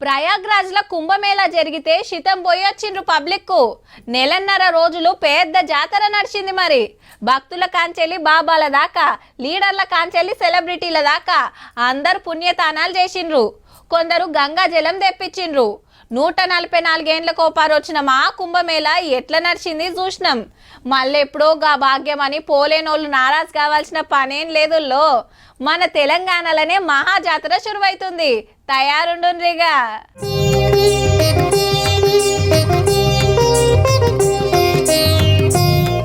ప్రయాగ్రాజ్ లో కుంభమేళా జరిగితే శితం పోయొచ్చిండ్రు పబ్లిక్ కు. నెలన్నర రోజులు పెద్ద జాతర నడిచింది. మరి భక్తుల కాంచెల్లి బాబాల దాకా, లీడర్ల కాంచెల్లి సెలబ్రిటీల దాకా అందరు పుణ్యతానాలు చేసిండ్రు. కొందరు గంగా జలం తెప్పించిండ్రు. 144 ఏండ్లకు ఓపారు వచ్చిన మా కుంభమేళా ఎట్లా నడిచింది చూసినాం. మళ్ళెప్పుడో గా భాగ్యం అని పోలేనోళ్ళు నారాజ్ కావాల్సిన పనేం లేదుల్లో. మన తెలంగాణలోనే మహాజాతర శురువైతుంది. తయారుండుండ్రిగా.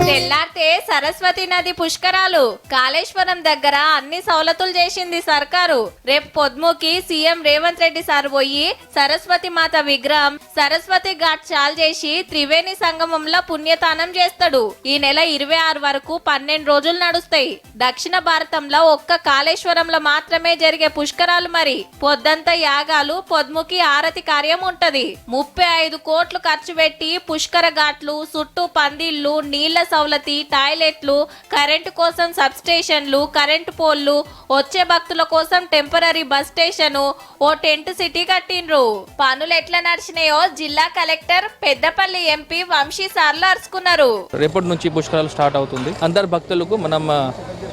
తెల్లారితే సరస్వతి నది పుష్కరాలు. కాళేశ్వరం దగ్గర అన్ని సౌలతులు చేసింది సర్కారు. రేపు పొద్దుముకి సీఎం రేవంత్ రెడ్డి సార్ పోయి సరస్వతి మాత విగ్రహం సరస్వతి ఘాట్ చాల్ చేసి త్రివేణి సంగమంలో పుణ్యతానం చేస్తాడు. ఈ నెల 26 వరకు 12 రోజులు నడుస్తాయి. దక్షిణ భారతంలో ఒక్క కాళేశ్వరంలో మాత్రమే జరిగే పుష్కరాలు. మరి పొద్దంతా యాగాలు, పొద్దుముకి ఆరతి కార్యం ఉంటది. 35 కోట్లు ఖర్చు పెట్టి పుష్కర ఘాట్లు చుట్టూ పందిళ్లు, నీళ్ల సౌలతి, టాయిలెట్లు, కరెంటు కోసం సబ్ స్టేషన్లు, కరెంటు పోల్లు, వచ్చే భక్తుల కోసం టెంపరరీ బస్ స్టేషన్, ఓ టెంట్ సిటీ కట్టిండ్రు. పనులు ఎట్లా నడిచినాయో జిల్లా కలెక్టర్ పెద్దపల్లి ఎంపీ వంశీ సార్లు అరుచుకున్నారు. రేపటి నుంచి పుష్కరాలు స్టార్ట్ అవుతుంది. అందరు భక్తులకు మనం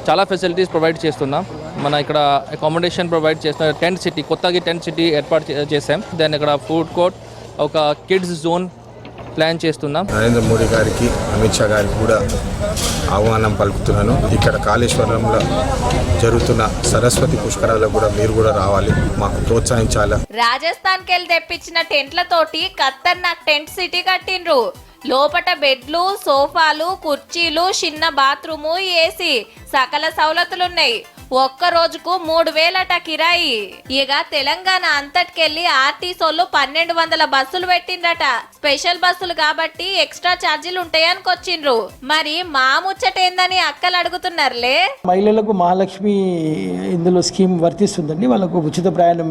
చాలా ఫెసిలిటీస్ ప్రొవైడ్ చేస్తున్నాం. మన ఇక్కడ అకామిడేషన్ ప్రొవైడ్ చేస్తున్నాం. టెంట్ సిటీ, కొత్తగా టెంట్ సిటీ ఏర్పాటు చేసాం. దాన్ని ఇక్కడ ఫుడ్ కోర్ట్, ఒక కిడ్స్ జోన్ ప్లాన్ చేస్తున్నాం. నరేంద్ర మోడీ గారికి, అమిత్ షా గారికి కూడా ఆహ్వానం పలుకుతున్నాను. ఇక్కడ కాళేశ్వరంలో జరుగుతున్న సరస్వతి పుష్కరాలకు కూడా మీరు కూడా రావాలి, మాకు ప్రోత్సహించాలి. రాజస్థాన్ కెళ్ళి తెప్పించిన టెంట్లతోటి ఖతర్నాక్ టెంట్ సిటీ కట్టిండ్రు. లోపట బెడ్లు, సోఫాలు, కుర్చీలు, చిన్న బాత్రూము, ఏసీ, సకల సౌలతులున్నాయి. ఒక్క రోజుకు 3000 కిరాయి. ఇక తెలంగాణ అంతటికెళ్లి ఆర్టీసోళ్ళు 1200 బస్సులు పెట్టిండ్రట. స్పెషల్ బస్సులు కాబట్టి ఎక్స్ట్రా ఛార్జీలు ఉంటాయనుకొచ్చిండ్రు. మరి మా ముచ్చటేందని అక్కలు అడుగుతున్నారులే. మహిళలకు మహాలక్ష్మి ఇందులో స్కీమ్ వర్తిస్తుందండి. వాళ్ళకు ఉచిత ప్రయాణం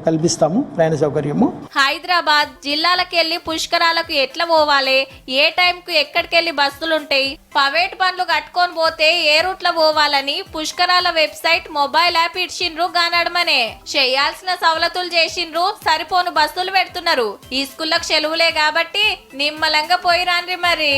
కల్పిస్తాము, ప్రయాణ సౌకర్యము. హైదరాబాద్ జిల్లాలకెళ్లి పుష్కరాలకు ఎట్లా పోవాలి, ఏ టైంకు ఎక్కడికెళ్లి బస్సులుంటాయి, ప్రైవేట్ బండ్లు కట్టుకొని పోతే ఏ రూట్లో పోవాలని పుష్కరాల వెబ్సైట్, మొబైల్ యాప్ ఇచ్చిండ్రు. గానడమనే చేయాల్సిన సవలతులు చేసిండ్రు. సరిపోను బస్సులు పెడుతున్నారు. ఈ స్కూళ్ళకు సెలవులే కాబట్టి నిమ్మలంగా పోయి రాండ్రి మరి.